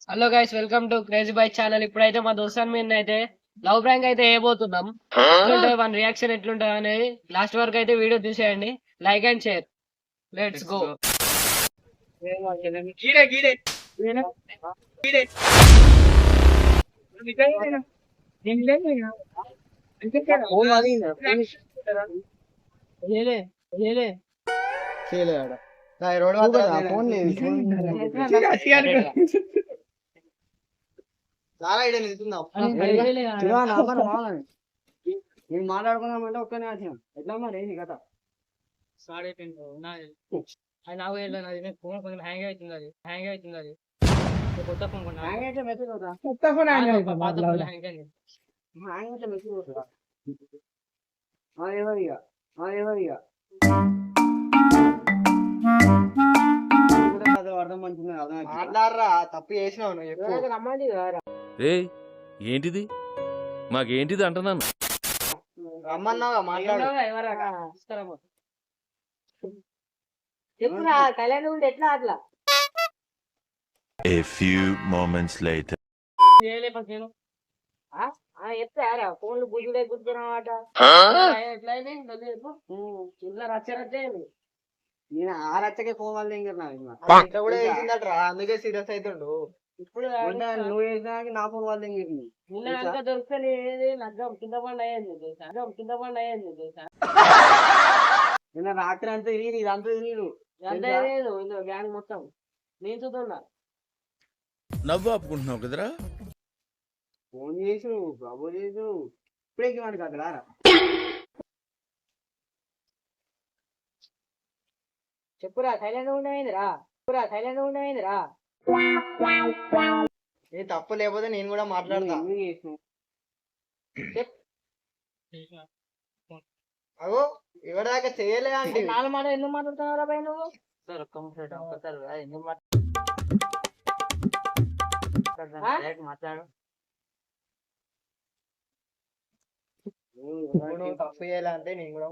Hello guys, welcome to crazy bike channel. ఇప్పుడైతే మా దోస్తాన్ మీద అయితే లవ్ ప్రాంక్ అయితే వేయబోతున్నాం. ఎట్లుంటుంది మన రియాక్షన్ ఎట్లుంటుంది అనేది లాస్ట్ వరకు అయితే వీడియో చూసేయండి. Like and share. Let's go. నేను మాట్లాడుకున్నామంటే ఒక్కనే వచ్చినాం. ఎట్లా మరి ఏంది కథ? స్టార్ట్ అయిపోయింది. అది నాకు వెళ్ళినది ఫోన్ కొంచెం హ్యాంగ్ అవుతుంది. కొత్త ఫోన్ కొన్నా. హ్యాంగ్ అయితే మెసేజ్ అవుతా. పాత ఫోన్ హ్యాంగ్ అయింది. హ్యాంగ్ అయితే మెసేజ్ అవుతుందా? ఎవరిగా అర్థం మంచిగా మాట్లాడరా, తప్పు చేసినావు నువ్వు. రమ్మండి ఏంటిది మాకేంటిది అంటున్నాను. రమ్మన్నావుగా మాట్లాడు. చెప్పురా, కళ్యాణ్ ఉండి ఎట్లా అట్లా A few moments later. చెప్తారా ఫోన్లు బుజుడే గుర్తున్నమాట. నేను ఆ రచ్చకే ఫోన్ వల్ల ఇంకా ఇంట్లో కూడా వేసిందట్రా, అందుకే సీరియస్ అవుతుండు. ఇప్పుడు నువ్వు వేసినా నా ఫోన్ వల్ల నిన్న దొరుకుతుంది. నగ్గం కింద పండు అయ్యింది. నిన్న రాత్రి అంతా తిరిగి ఇదంతా తిరిగి అంతా గ్యాంగ్ మొత్తం నేను చూస్తున్నా. నవ్వు ఆపుకుంటున్నావు కదరా. ఫోన్ చేసు బాబు చేసు ఇప్పుడే వాడికి అక్కడ చెప్పురా, సైలెంట్ ఉండమైందిరా. నీ తప్పు లేకపోతే నేను కూడా మాట్లాడతా. అగో ఎవరిదాకా చేయలే అంటే నాలుగు మాట ఎందుకు మాట్లాడుతున్నారా పై నువ్వు? మాట్లాడు. నువ్వు తప్పు చేయలే అంటే నేను కూడా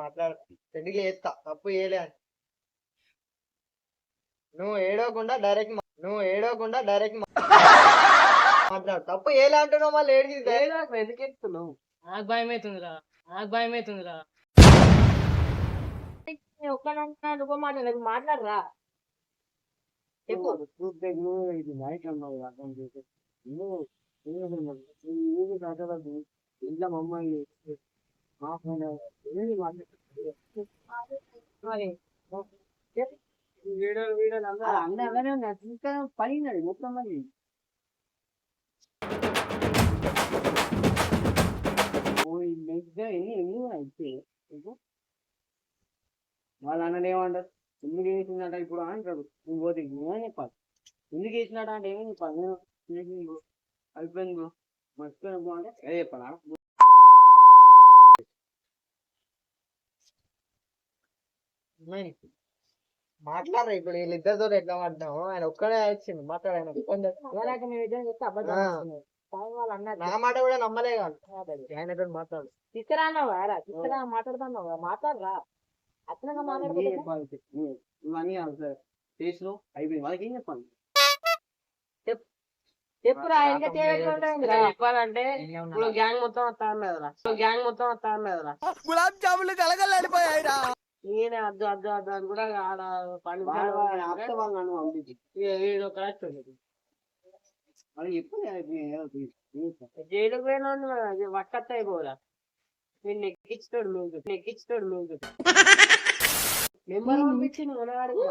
మాట్లాడు. రెడీ చేస్తా. తప్పు చేయలే అంటే నువ్వు ఏడవకుండా డైరెక్ట్ మాట్లాడు. తప్పు చేయలే అంటున్నావు, మళ్ళీ ఏడికి ఎందుకు ఎత్తున్నావు? నాకు భయం అవుతుందిరా. నువ్వు మాట్లాడరా. ఇంట్లో మమ్మల్ని పడినాడు మొత్తం మరి. వాళ్ళు అన్నది ఏమంటారు, ఎందుకు వేసిందట ఇప్పుడు అంటారు. నువ్వు పోతే ఏమని చెప్పాలి, ఎందుకు వేసినాడ అంటే ఏమని చెప్పాలి. నేను అయిపోయింది మర్చిపోయినా అంటే అదే చెప్పాలా. మాట్లాడరా. ఇప్పుడు వీళ్ళిద్దరితో ఎట్లా మాట్లాడతాము? ఆయన ఒక్కడే వచ్చింది మాట్లాడాను. నా మాట కూడా నమ్మలే కాదు. ఆయనతో మాట్లాడు. తీసుకురా మాట్లాడుతున్నావా? మాట్లాడరా. అట్లా మాట్లాడుతుంది. ఇవన్నీ చేసినావు అయిపోయింది. వాళ్ళకి ఏం చెప్పాలి? చెప్పురా. ఇంకా చెప్పాలంటే ఇప్పుడు గ్యాంగ్ మొత్తం వస్తా అన్నదిరా. గులాబ్ జాములు కలగలేడిపోయాయిరా. నేనే అద్దు అని కూడా ఆడ పని జైలుకు పోయిన వక్కత్త అయిపోరా. నేను ఎక్కించుతాడు మీకు నెంబర్ పంపించింది మనవాడికి.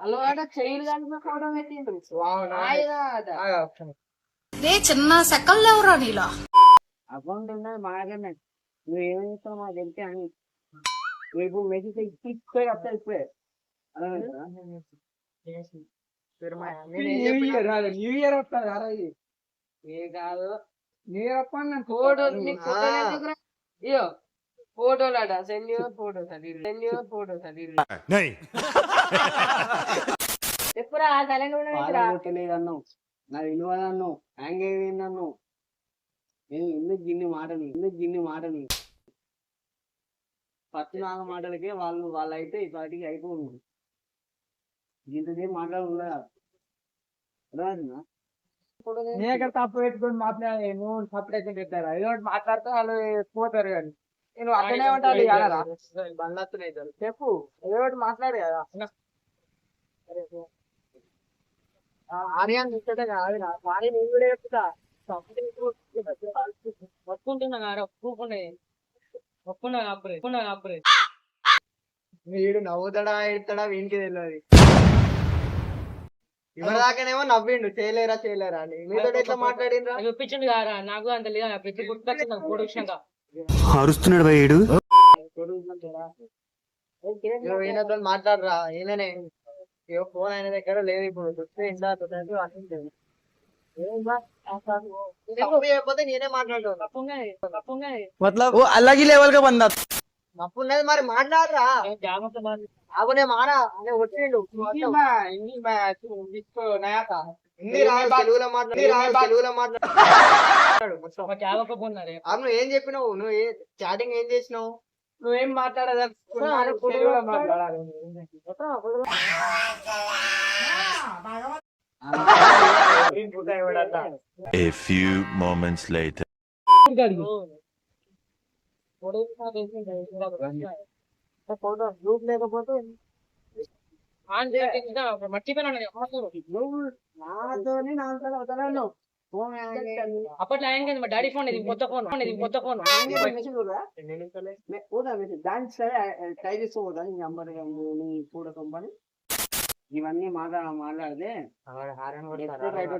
అలవాట చైలు కలిపి ఫోటో పెట్టిండు. చిన్న సెకండ్ ఎవరా నీలా అకౌంట్ ఉన్నది మాకన్నా. నువ్వు ఏం చేస్తావు మాకు తెలితే అని ఇప్పుడు మెసేజ్ ఇప్పుడే వస్తా. ఇప్పుడే న్యూ ఇయర్ వస్తుంది. ఏ కాదు న్యూ ఇయర్ వస్తాను ఫోటో ఇయో ఫోటోలాట సెండ్ ఫోటో చెప్పురా. అన్నావు, నా విలువ అన్నావు, హ్యాంగ్ అయ్యింది అన్నావు. ఎందుకు గిన్ని మాటలు పచ్చి నాగ మాటలకే వాళ్ళైతే ఇప్పటికి అయిపోయింది. ఇంతసేపు మాట్లాడుతుందా నేను ఇక్కడ తప్పు పెట్టుకొని మాట్లాడే నువ్వు సపరేట్ పెట్టారా ఏదో ఒకటి మాట్లాడితే వాళ్ళు పోతారు కానీ నేను అక్కడే ఉంటాను చెప్పు ఏదో ఒకటి మాట్లాడు కదా ఆర్యాన్ని ఇచ్చటే కాదు కానీ నేను కూడా చెప్తా ఒప్పుకుంటున్నా కదా, ఒప్పుకున్నా అప్పుడే వీడు నవ్వుతాడా ఎడతాడా వీనికి తెలియదు ఇవరిదాకానేమో నవ్విండు చేయలేరా అని మీతో ఎట్లా మాట్లాడిండ్రా ఒప్పించండి కదా, నాకు అంత లేదా ప్రతి గుర్తొచ్చింది పొడి విషయంగా. అరుస్తున్నాడు భయ్యుడు. ఈయనతో మాట్లాడరా ఈయననే ఫోన్ ఆయన దగ్గర లేదు ఇప్పుడు చూస్తే ఇంట్లో చేయకపోతే నేనే మాట్లాడతాను అలాగే లెవెల్ గా బందా తప్పు ఉన్నది మరి మాట్లాడరా ఆగునే మారా అని వచ్చిండు హిందీ రాదు తెలుగులో మాట్లాడు అవును ఏం చెప్పినావు నువ్వు చాటింగ్ ఏం చేసినావు నువ్వేం మాట్లాడదలుచుకున్నావు తెలుగులో మాట్లాడాలి. A few moments later. Group లేకపోతే నువ్వు నాతోని నాతో అవుతాను అప్పట్లో ఆయన డాడీ ఫోన్ ఇది కొత్త ఫోన్ దానికి సరే ట్రై చేసుకోవద్దా నీ నెంబర్ నీ కూడా కంపెనీ ఇవన్నీ మాట్లాడితే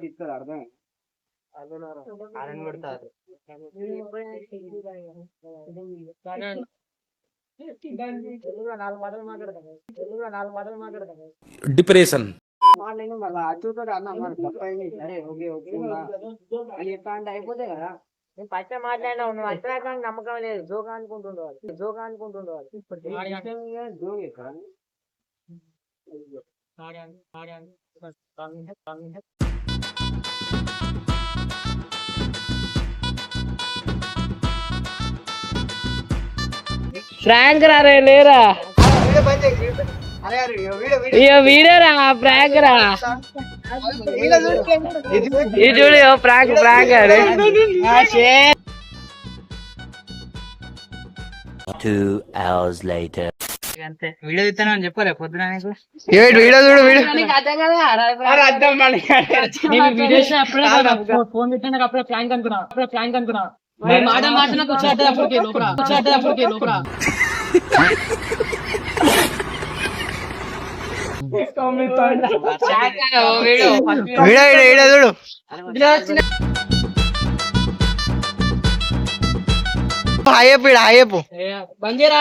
ఇస్తారు అర్థం డిప్రెషన్ మాట్లాడిన మళ్ళీ అచ్చుతో అన్న మరి తప్పైంది సరే ఓకే అని ఎట్లా అంటే అయిపోతే కదా నేను ఫస్ట్ మాట్లాడినావు నువ్వు అట్లా నమ్మకం లేదు జోగా అనుకుంటుండేవాళ్ళు జోక్ ఎక్కడ ఫ్రాంక్ రే లేరా వీడియో బంద్ చేయి అరే వీడియో రా ప్రాంక్ రా ఇది చూడు ప్రాంక్ అరే 2 hours later. వీడియో ఇస్తాను అని చెప్పలే పొద్దున వీడియో చూడు ఫోన్ పెట్టిన అప్పుడే ప్రాంక్ అనుకున్నా మాట కూర్చోటప్పటికి లోపల వీడియో చూడు హాయ్ చెప్పు బంద్ చేయరా